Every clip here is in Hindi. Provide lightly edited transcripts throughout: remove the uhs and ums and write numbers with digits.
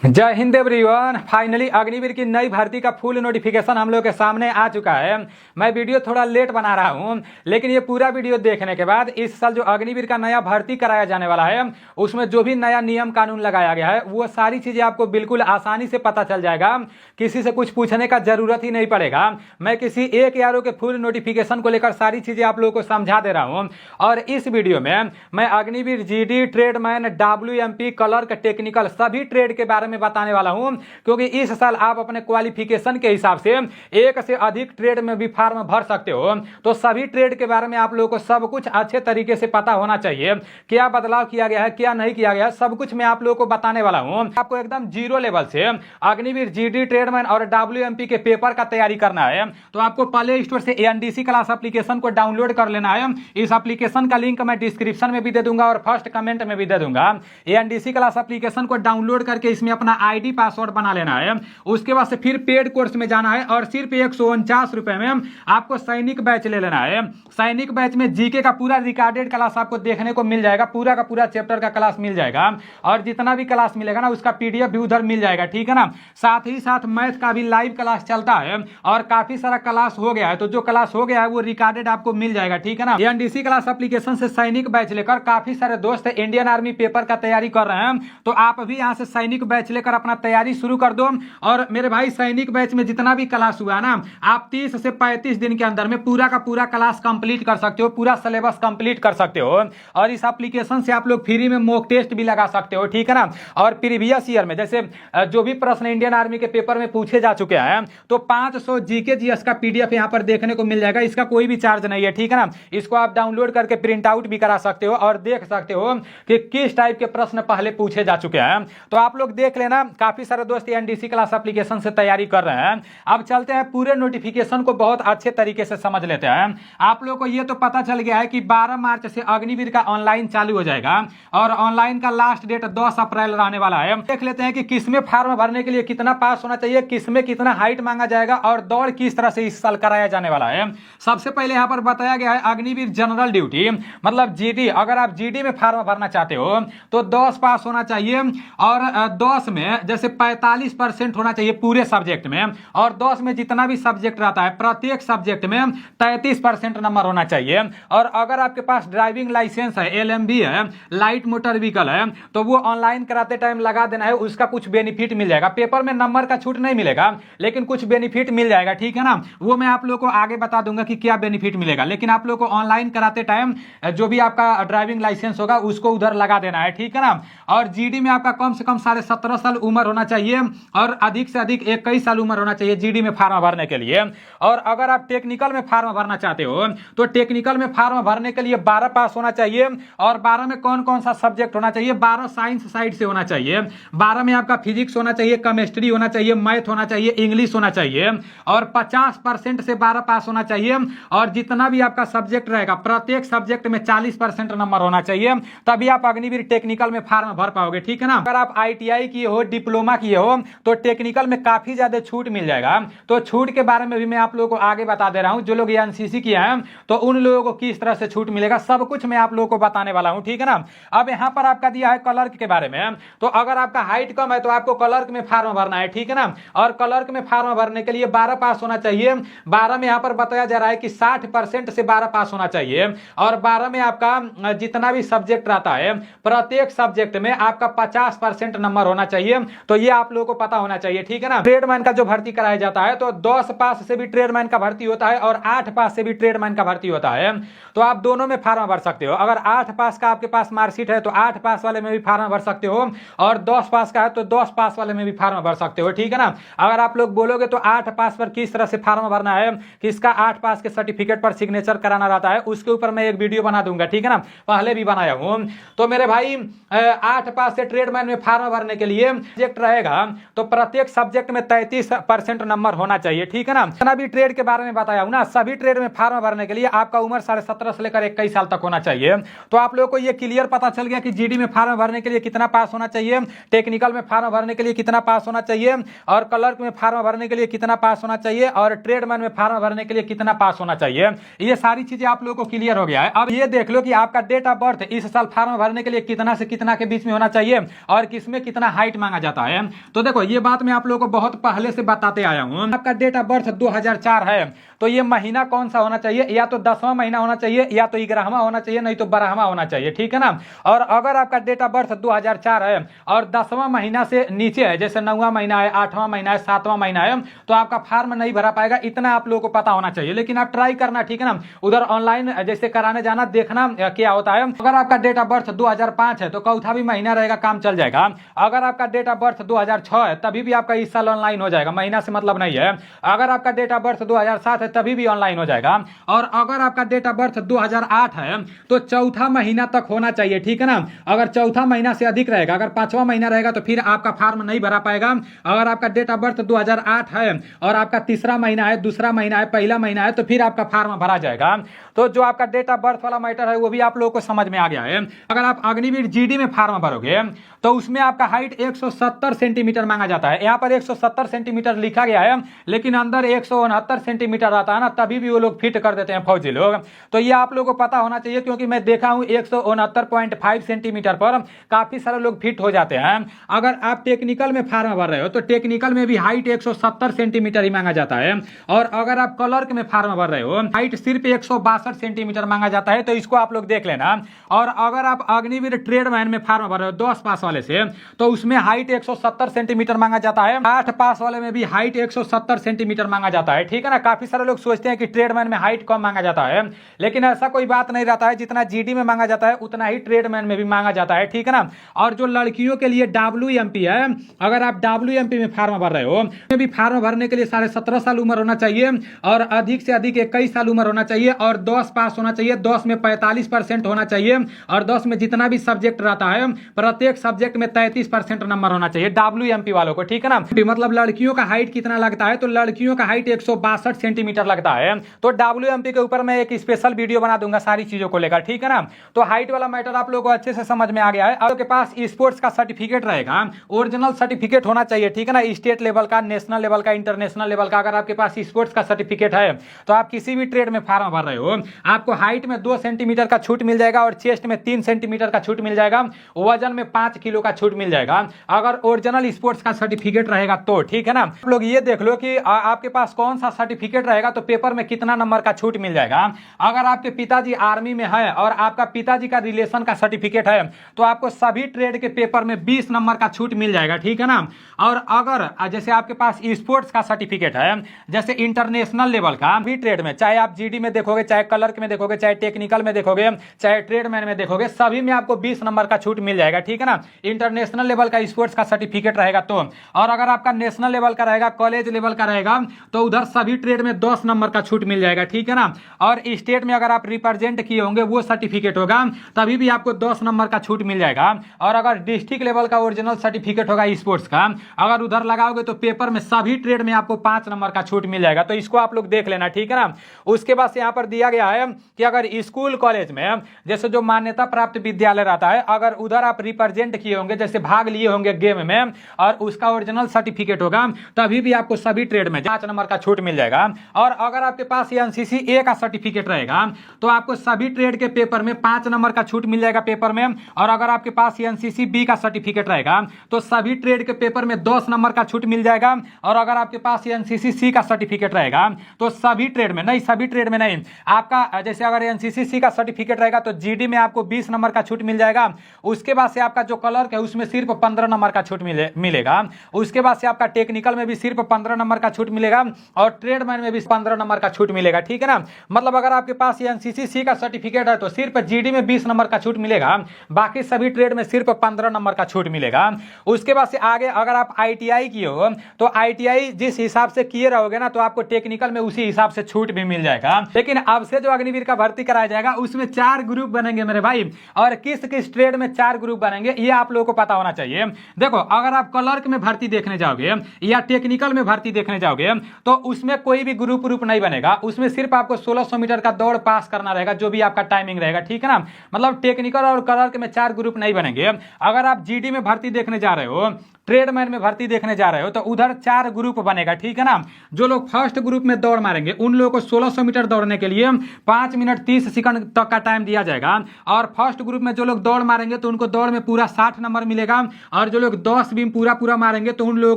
जय हिंद एवरीवन। फाइनली अग्निवीर की नई भर्ती का फुल नोटिफिकेशन हम लोग के सामने आ चुका है। मैं वीडियो थोड़ा लेट बना रहा हूं, लेकिन ये पूरा वीडियो देखने के बाद इस साल जो अग्निवीर का नया भर्ती कराया जाने वाला है उसमें जो भी नया नियम कानून लगाया गया है वो सारी चीज़ें आपको बिल्कुल आसानी से पता चल जाएगा। किसी से कुछ पूछने का जरूरत ही नहीं पड़ेगा। मैं किसी एक यारों के फुल नोटिफिकेशन को लेकर सारी चीज़ें आप लोगों को समझा दे रहा हूँ। और इस वीडियो में मैं Agniveer GD, tradesman, WMP, clerk, technical सभी ट्रेड के बारे में बताने वाला हूं, क्योंकि इस साल आप अपने क्वालिफिकेशन के हिसाब से एक से अधिक ट्रेड में भी फॉर्म भर सकते हो। तो सभी ट्रेड के बारे में आप लोगों को सब कुछ अच्छे तरीके से पता होना चाहिए। क्या बदलाव किया गया है, क्या नहीं किया गया है, सब कुछ मैं आप लोगों को बताने वाला हूं। आपको एकदम जीरो लेवल से अग्निवीर जीडी, ट्रेडमैन और WMP के पेपर का तैयारी करना है तो आपको प्ले स्टोर से ANDC क्लास एप्लीकेशन को डाउनलोड कर लेना है। इस एप्लीकेशन का लिंक मैं डिस्क्रिप्शन में भी दे दूंगा और फर्स्ट कमेंट में भी दे दूंगा। ANDC क्लास एप्लीकेशन को डाउनलोड करके इसमें अपना ID पासवर्ड बना लेना है। उसके बाद से फिर पेड कोर्स में जाना है और सिर्फ 149 रुपए में आपको सैनिक बैच ले लेना है। सैनिक बैच में जीके का पूरा रिकॉर्डेड क्लास आपको देखने को मिल जाएगा, पूरा का पूरा चैप्टर का क्लास मिल जाएगा और जितना भी क्लास मिलेगा ना उसका PDF भी उधर मिल जाएगा, ठीक है ना। साथ ही साथ मैथ का भी लाइव क्लास चलता है और काफी सारा क्लास हो गया है, तो जो क्लास हो गया है वो रिकॉर्डेड आपको मिल जाएगा, ठीक है ना। ANDC क्लास एप्लीकेशन से सैनिक बैच लेकर काफी सारे दोस्त इंडियन आर्मी पेपर का तैयारी कर रहे हैं, तो आप भी यहाँ से सैनिक बैच लेकर अपना तैयारी शुरू कर दो। और मेरे भाई सैनिक बैच में जितना भी क्लास हुआ ना आप 30 से 35 दिन के अंदर में पूरा का पूरा क्लास कंप्लीट कर सकते हो, पूरा सिलेबस कंप्लीट कर सकते हो। और इस एप्लीकेशन से आप लोग फ्री में मॉक टेस्ट भी लगा सकते हो, ठीक है ना। और प्रीवियस ईयर में जैसे जो भी प्रश्न इंडियन आर्मी के पेपर में पूछे जा चुके हैं तो 500 GK GS का PDF यहाँ पर देखने को मिल जाएगा। इसका कोई भी चार्ज नहीं है, ठीक है ना। इसको आप डाउनलोड करके प्रिंट आउट भी करा सकते हो और देख सकते हो कि किस टाइप के प्रश्न पहले पूछे जा चुके हैं। तो आप लोग देख लेना, काफी सारे दोस्त ANDC क्लास एप्लीकेशन से तैयारी कर रहे हैं। अब चलते हैं पूरे नोटिफिकेशन को बहुत अच्छे तरीके से समझ लेते हैं। आप लोगों को यह तो पता चल गया है कि 12 मार्च से अग्निवीर का ऑनलाइन चालू हो जाएगा और ऑनलाइन का लास्ट डेट 10 अप्रैल रहने वाला है। देख लेते हैं कि किसमें फॉर्म भरने के लिए कितना पास होना चाहिए, किसमें कितना हाइट मांगा जाएगा और दौड़ किस तरह से इस साल कराया जाने वाला है। सबसे पहले यहाँ पर बताया गया है अग्निवीर जनरल ड्यूटी मतलब GD। अगर आप GD में फॉर्म भरना चाहते हो तो 10 पास होना चाहिए और 10 में जैसे 45% होना चाहिए पूरे सब्जेक्ट में और 10 में जितना भी सब्जेक्ट रहता है प्रत्येक सब्जेक्ट में 33% नंबर होना चाहिए। और अगर आपके पास ड्राइविंग लाइसेंस है, LMB है, लाइट मोटर व्हीकल है, तो वो ऑनलाइन कराते टाइम लगा देना है। उसका कुछ बेनिफिट मिल जाएगा। पेपर में नंबर का छूट नहीं मिलेगा लेकिन कुछ बेनिफिट मिल जाएगा, ठीक है ना। वो मैं आप लोग को आगे बता दूंगा कि क्या बेनिफिट मिलेगा, लेकिन आप लोग को ऑनलाइन कराते टाइम जो भी आपका ड्राइविंग लाइसेंस होगा उसको उधर लगा देना है, ठीक है ना। और GD में आपका कम से कम 17.5 साल उम्र होना चाहिए और अधिक से अधिक 21 साल उम्र होना चाहिए GD में फॉर्म भरने के लिए। और अगर आप टेक्निकल में फॉर्म भरना चाहते हो तो टेक्निकल में फॉर्म भरने के लिए 12 पास होना चाहिए। और 12 में कौन कौन सा सब्जेक्ट होना चाहिए, 12 साइंस साइड से होना चाहिए। 12 में आपका फिजिक्स होना चाहिए, केमिस्ट्री होना चाहिए, मैथ होना चाहिए, इंग्लिश होना चाहिए और 50% से 12 पास होना चाहिए। और जितना भी आपका सब्जेक्ट रहेगा प्रत्येक सब्जेक्ट में 40% नंबर होना चाहिए, तभी आप अग्निवीर टेक्निकल में फॉर्म भर पाओगे, ठीक है ना। अगर आप ITI किए हो, डिप्लोमा किए हो तो टेक्निकल में काफी ज्यादा छूट मिल जाएगा। तो छूट के बारे में भी मैं आप लोगों को आगे बता दे रहा हूं। जो लोग NCC किए हैं तो उन लोगों को किस तरह से छूट मिलेगा सब कुछ मैं आप लोगों को बताने वाला हूं, ठीक है ना। अब यहां पर आपका दिया है क्लर्क के बारे में, तो अगर आपका हाइट कम है तो आपको क्लर्क में फॉर्म भरना है, ठीक है ना। और क्लर्क में फॉर्म भरने के लिए 12 पास होना चाहिए। 12 में यहां पर बताया जा रहा है कि 60% से 12 पास होना चाहिए। और 12 में आपका जितना भी सब्जेक्ट रहता है प्रत्येक सब्जेक्ट में आपका 50% नंबर होना चाहिए। तो ये आप लोगों को पता होना चाहिए, ठीक है ना। ट्रेडमैन का जो भर्ती कराया जाता है तो 10 पास से भी ट्रेडमैन का भर्ती होता है और 8 पास से भी ट्रेडमैन का भर्ती होता है। तो आप दोनों में फॉर्म भर सकते हो। अगर 8 पास का आपके पास मार्कशीट है तो 8 पास वाले में भी फॉर्म भर सकते हो और 10 पास का है तो 10 पास वाले में भी फॉर्म भर सकते हो, ठीक है ना। अगर आप लोग बोलोगे तो 8 पास पर किस तरह से फॉर्म भरना है, किसका 8 पास के सर्टिफिकेट पर सिग्नेचर कराना रहता है, उसके ऊपर मैं एक वीडियो बना दूंगा, ठीक है ना। पहले भी बनाया हूं। तो मेरे भाई 8 पास से ट्रेडमैन में फॉर्म भरने के लिए सब्जेक्ट रहेगा तो प्रत्येक सब्जेक्ट में 33% नंबर होना चाहिए, ठीक है ना। जितना भी ट्रेड के बारे में बताया हूं ना सभी ट्रेड में फॉर्म भरने के लिए आपका उम्र 17.5 से लेकर 21 साल तक होना चाहिए। तो आप लोगों को ये क्लियर पता चल गया कि GD में फॉर्म भरने के लिए कितना पास होना चाहिए, टेक्निकल में फॉर्म भरने के लिए कितना पास होना चाहिए और क्लर्क में फॉर्म भरने के लिए कितना पास होना चाहिए और ट्रेडमैन में फॉर्म भरने के लिए कितना पास होना चाहिए। ये सारी चीजें आप लोगों को क्लियर हो गया है। अब ये देख लो कि आपका डेट ऑफ बर्थ इस साल फॉर्म भरने के लिए कितना से कितना के बीच में होना चाहिए और किसमें कितना हाइट हाइट मांगा जाता है। तो देखो ये बात मैं आप लोगों को बहुत पहले से बताते आया हूँ। आपका डेट ऑफ बर्थ 2004 है तो ये महीना कौन सा होना चाहिए, या तो 10वां महीना होना चाहिए, या तो 11वां होना चाहिए, नहीं तो 12वां होना चाहिए, ठीक है ना। और अगर आपका डेट ऑफ बर्थ 2004 है और 10वां महीना से नीचे है, जैसे 9वां महीना है, 8वां महीना है, 7वां महीना है, तो आपका फार्म नहीं भरा पाएगा। इतना आप लोगों को पता होना चाहिए, लेकिन आप ट्राई करना, ठीक है ना। उधर ऑनलाइन जैसे कराने जाना, देखना क्या होता है। अगर आपका डेट ऑफ बर्थ 2005 है तो चौथा भी महीना रहेगा, काम चल जाएगा। अगर आपका डेट ऑफ बर्थ 2006 है तभी भी आपका इस साल ऑनलाइन हो जाएगा, महीना से मतलब नहीं है। अगर आपका डेट ऑफ बर्थ 2007 है तभी भी ऑनलाइन हो जाएगा। और अगर आपका डेट ऑफ बर्थ 2008 है तो चौथा महीना तक होना चाहिए, ठीक है ना। अगर चौथा महीना से अधिक रहेगा, अगर 5वां महीना रहेगा तो फिर आपका फार्म नहीं भरा पाएगा। अगर आपका डेट ऑफ बर्थ 2008 है और आपका तीसरा महीना है, दूसरा महीना है, पहला महीना है, तो फिर आपका फार्म भरा जाएगा। तो जो आपका डेट ऑफ बर्थ वाला मैटर है वो भी आप लोगों को समझ में आ गया है। अगर आप अग्निवीर जीडी में फार्म भरोगे तो उसमें आपका हाइट 170 सेंटीमीटर मांगा जाता है। यहाँ पर 170 सेंटीमीटर लिखा गया है, लेकिन अंदर 169 सेंटीमीटर आता है ना, तभी भी वो लोग फिट कर देते हैं फौजी लोग। तो ये आप लोगों को पता होना चाहिए, क्योंकि मैं देखा हूं 169.5 सेंटीमीटर पर काफी सारे लोग फिट हो जाते हैं। अगर आप टेक्निकल में फार्म भर रहे हो तो टेक्निकल में भी हाइट 170 सेंटीमीटर ही मांगा जाता है। और अगर आप क्लर्क में फार्म भर रहे हो, हाइट सिर्फ 162 सेंटीमीटर मांगा जाता है। तो इसको आप लोग देख लेना। और अगर आप अग्निवीर ट्रेडमैन में फार्म भर रहे हो 10 पास वाले से, तो उसमें हाइट 170 सेंटीमीटर मांगा जाता है। 8 पास वाले में भी हाइट 170 सेंटीमीटर मांगा जाता है, ठीक है ना। काफी सारे लोग सोचते हैं कि ट्रेडमैन में हाइट कम मांगा जाता है, लेकिन ऐसा कोई बात नहीं रहता है। जितना जीडी में मांगा जाता है उतना ही ट्रेडमैन में भी मांगा जाता है, ठीक है ना। और जो लड़कियों के लिए WMP है, अगर आप WMP में फार्म भर रहे हो, भी फार्म भरने के लिए 17.5 साल उम्र होना चाहिए और अधिक से अधिक 21 साल उम्र होना चाहिए और 10 पास होना चाहिए। 10 में 45% होना चाहिए और 10 में जितना भी सब्जेक्ट रहता है प्रत्येक सब्जेक्ट में 33% नंबर होना चाहिए WMP वालों को, ठीक है ना। मतलब लड़कियों का हाइट कितना लगता है, तो लड़कियों का हाइट 162 सेंटीमीटर लगता है। तो WMP के ऊपर मैं एक स्पेशल वीडियो बना दूंगा सारी चीजों को लेकर, ठीक है ना। तो हाइट वाला मैटर आप लोगों को अच्छे से समझ में आ गया है। आपके पास स्पोर्ट्स का सर्टिफिकेट रहेगा, ओरिजिनल सर्टिफिकेट होना चाहिए, ठीक है ना। स्टेट लेवल का, नेशनल लेवल का, इंटरनेशनल लेवल का। अगर आपके पास स्पोर्ट्स का सर्टिफिकेट है तो आप किसी भी ट्रेड में फार्म भर रहे हो, आपको हाइट में 2 सेंटीमीटर का छूट मिल जाएगा और चेस्ट में 3 सेंटीमीटर का छूट मिल जाएगा, वजन में 5 किलो का छूट मिल जाएगा अगर ओरिजिनल स्पोर्ट्स का सर्टिफिकेट रहेगा तो, ठीक है ना। आप लोग ये देख लो कि आपके पास कौन सा सर्टिफिकेट रहेगा तो पेपर में कितना नंबर का छूट मिल जाएगा। अगर आपके पिताजी आर्मी में है और आपका पिताजी का रिलेशन का सर्टिफिकेट है तो आपको सभी ट्रेड के पेपर में 20 नंबर का छूट मिल जाएगा, ठीक है ना। और अगर जैसे आपके पास स्पोर्ट्स का सर्टिफिकेट है, जैसे इंटरनेशनल लेवल का भी ट्रेड में, चाहे आप जीडी में देखोगे, चाहे क्लर्क में देखोगे, चाहे टेक्निकल में देखोगे, चाहे ट्रेडमैन में देखोगे, सभी में आपको 20 नंबर का छूट मिल जाएगा, ठीक है ना। इंटरनेशनल लेवल का स्पोर्ट्स का सर्टिफिकेट रहेगा तो। और अगर आपका नेशनल लेवल का रहेगा, कॉलेज लेवल का रहेगा, तो उधर सभी ट्रेड में 10 नंबर का छूट मिल जाएगा, ठीक है ना। और स्टेट में अगर आप रिप्रेजेंट किए होंगे वो सर्टिफिकेट होगा तभी भी आपको 10 नंबर का छूट मिल जाएगा। और अगर डिस्ट्रिक्ट लेवल का ओरिजिनल सर्टिफिकेट होगा स्पोर्ट्स का, अगर उधर लगाओगे तो पेपर में सभी ट्रेड में आपको 5 नंबर का छूट मिल जाएगा। तो इसको आप लोग देख लेना, ठीक है ना। उसके बाद यहाँ पर दिया गया है कि अगर स्कूल कॉलेज में जैसे जो मान्यता प्राप्त विद्यालय रहता है, अगर उधर आप रिप्रेजेंट किए होंगे, जैसे भाग लिए होंगे गेम में और उसका ओरिजिनल सर्टिफिकेट होगा, तभी भी आपको सभी ट्रेड में 5 नंबर का छूट मिल जाएगा। और अगर आपके पास एनसीसी ए का सर्टिफिकेट रहेगा तो आपको सभी ट्रेड के पेपर में 5 नंबर का छूट मिल जाएगा पेपर में। और अगर आपके पास एनसीसी बी का सर्टिफिकेट रहेगा तो सभी ट्रेड के पेपर में 10 नंबर का छूट मिल जाएगा। और अगर आपके पास एनसीसी सी का सर्टिफिकेट रहेगा तो सभी ट्रेड में नहीं, सभी ट्रेड में नहीं, आपका जैसे अगर एनसीसी सी का सर्टिफिकेट रहेगा तो जीडी में आपको 20 नंबर का छूट मिल जाएगा। उसके बाद से आपका जो क्लर्क है उसमें सिर्फ 15 नंबर का छूट मिलेगा। उसके बाद से आपका टेक्निकल में भी सिर्फ 15 नंबर का छूट मिलेगा और ट्रेडमैन में भी 15 नंबर का छूट मिलेगा, ठीक है ना। मतलब अगर आपके पास एनसीसी सी का सर्टिफिकेट है तो सिर्फ जीडी में 20 नंबर का छूट मिलेगा, बाकी सभी ट्रेड में सिर्फ 15 नंबर का छूट मिलेगा। उसके बाद से आगे अगर आप आईटीआई किए हो तो आईटीआई जिस हिसाब से किए रहोगे ना तो आपको टेक्निकल में उसी हिसाब से छूट भी मिल जाएगा। लेकिन अब से जो अग्निवीर का भर्ती कराया जाएगा उसमें 4 ग्रुप बनेंगे मेरे भाई, और किस किस ट्रेड में 4 ग्रुप बनेंगे ये आप लोगों को पता होना चाहिए। देखो अगर आप क्लर्क में भर्ती देखने जाओगे या टेक्निकल में भर्ती देखने जाओगे तो उसमें कोई भी ग्रुप नहीं बनेगा। उसमें सिर्फ आपको 1600 मीटर का दौड़ पास करना रहेगा, जो भी आपका टाइमिंग रहेगा, ठीक है ना। मतलब टेक्निकल और क्लर्क में 4 ग्रुप नहीं बनेंगे। अगर आप जीडी में भर्ती देखने जा रहे हो, ट्रेडमैन में भर्ती देखने जा रहे हो तो उधर 4 ग्रुप बनेगा, ठीक है ना। जो लोग फर्स्ट ग्रुप में दौड़ मारेंगे उन लोगों को 1600 मीटर दौड़ने के लिए 5 मिनट 30 सेकंड तक का टाइम दिया जाएगा। और फर्स्ट ग्रुप में जो लोग दौड़ मारेंगे तो उनको दौड़ में पूरा 60 नंबर मिलेगा। और जो लोग 10 बीम पूरा मारेंगे तो उन लोगों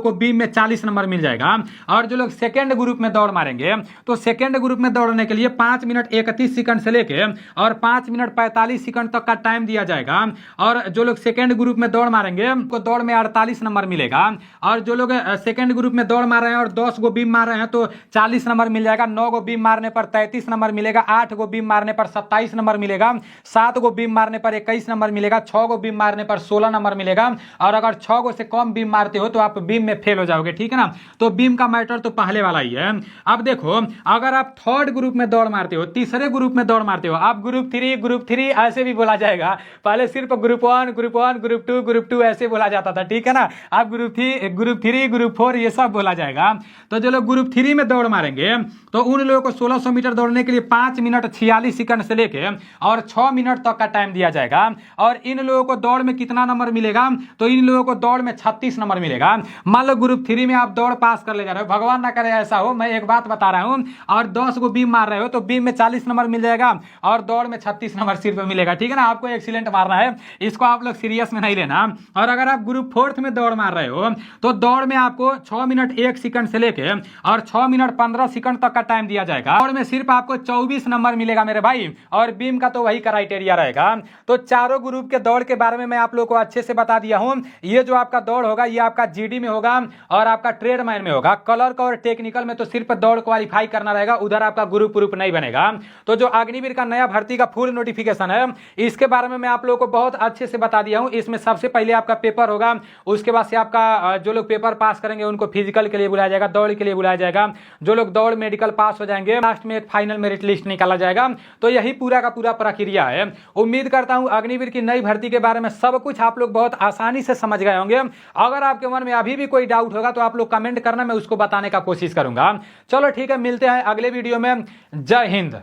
को बीम में 40 नंबर मिल जाएगा। और जो लोग सेकेंड ग्रुप में दौड़ मारेंगे तो सेकेंड ग्रुप में दौड़ने के लिए 5 मिनट 31 सेकंड से लेके और 5 मिनट 45 सेकंड तक का टाइम दिया जाएगा। और जो लोग सेकेंड ग्रुप में दौड़ मारेंगे उनको दौड़ में 48 नंबर मिलेगा। और जो लोग सेकेंड ग्रुप में दौड़ मार रहे हैं और 10 गो बीम मार रहे हैं तो 40 नंबर मिल जाएगा। 9 गो बीम मारने पर 33 नंबर मिलेगा। 8 गो बीम मारने पर 27 नंबर मिलेगा। 7 गो बीम मारने पर 21 नंबर मिलेगा। 6 गो बीम मारने पर 16 नंबर मिलेगा। और अगर 6 गो से कम बीम मारते हो तो आप बीम में फेल हो जाओगे, ठीक है ना। तो बीम का मैटर तो पहले वाला ही है। अब देखो, अगर आप थर्ड ग्रुप में दौड़ मारते हो, तीसरे ग्रुप में दौड़ मारते हो, आप ग्रुप 3 ऐसे भी बोला जाएगा। पहले सिर्फ ग्रुप 1 ग्रुप 2 ऐसे बोला जाता था, ठीक है ना। आप ग्रुप 3 ग्रुप 4 ये सब बोला जाएगा। तो जो लोग ग्रुप 3 में दौड़ मारेंगे तो उन लोगों को 1600 मीटर दौड़ने के लिए 5 मिनट 46 सेकंड से लेके और 6 मिनट तक का टाइम दिया जाएगा। और इन लोगों को दौड़ में कितना नंबर मिलेगा, तो इन लोगों को दौड़ में 36 नंबर मिलेगा। मान लो ग्रुप 3 में आप दौड़ पास कर ले जा रहे हो, भगवान ना करे ऐसा हो, मैं एक बात बता रहा हूं, और 10 को बीम मार रहे हो तो बीम में 40 नंबर मिल जाएगा और दौड़ में 36 नंबर सिर्फ मिलेगा, ठीक है ना। आपको एक्सीलेंट मारना है, इसको आप लोग सीरियस में नहीं लेना। और अगर आप ग्रुप 4 में दौड़ मार रहे हो तो दौड़ में आपको 6 मिनट 1 सेकंड से लेके और 6 मिनट 15 सेकंड तक का टाइम दिया जाएगा। दौड़ में सिर्फ आपको 24 नंबर मिलेगा मेरे भाई। और बीम का तो वही क्राइटेरिया रहेगा। तो चारों ग्रुप के दौड़ के बारे में मैं आप लोगों को अच्छे से बता दिया हूं। ये जो आपका दौड़ होगा ये आपका जीडी में होगा और आपका ट्रेडमैन में होगा। क्लर्क और टेक्निकल में तो सिर्फ दौड़ क्वालिफाई करना रहेगा, उधर आपका ग्रुप नहीं बनेगा। तो जो अग्निवीर का नया भर्ती का फुल नोटिफिकेशन है इसके बारे में मैं आप लोगों को बहुत अच्छे से बता दिया हूं। इसमें सबसे पहले आपका पेपर होगा, उसके बाद से आपका जो लोग पेपर पास करेंगे उनको फिजिकल के लिए बुलाया जाएगा, दौड़ के लिए बुलाया जाएगा। जो लोग दौड़ मेडिकल पास हो जाएंगे लास्ट में एक फाइनल मेरिट लिस्ट निकाला जाएगा। तो यही पूरा का पूरा प्रक्रिया है। उम्मीद करता हूं अग्निवीर की नई भर्ती के बारे में सब कुछ आप लोग बहुत आसानी से समझ गए होंगे। अगर आपके मन में अभी भी कोई डाउट होगा तो आप लोग कमेंट करना, मैं उसको बताने का कोशिश करूंगा। चलो ठीक है, मिलते हैं अगले वीडियो में। जय हिंद।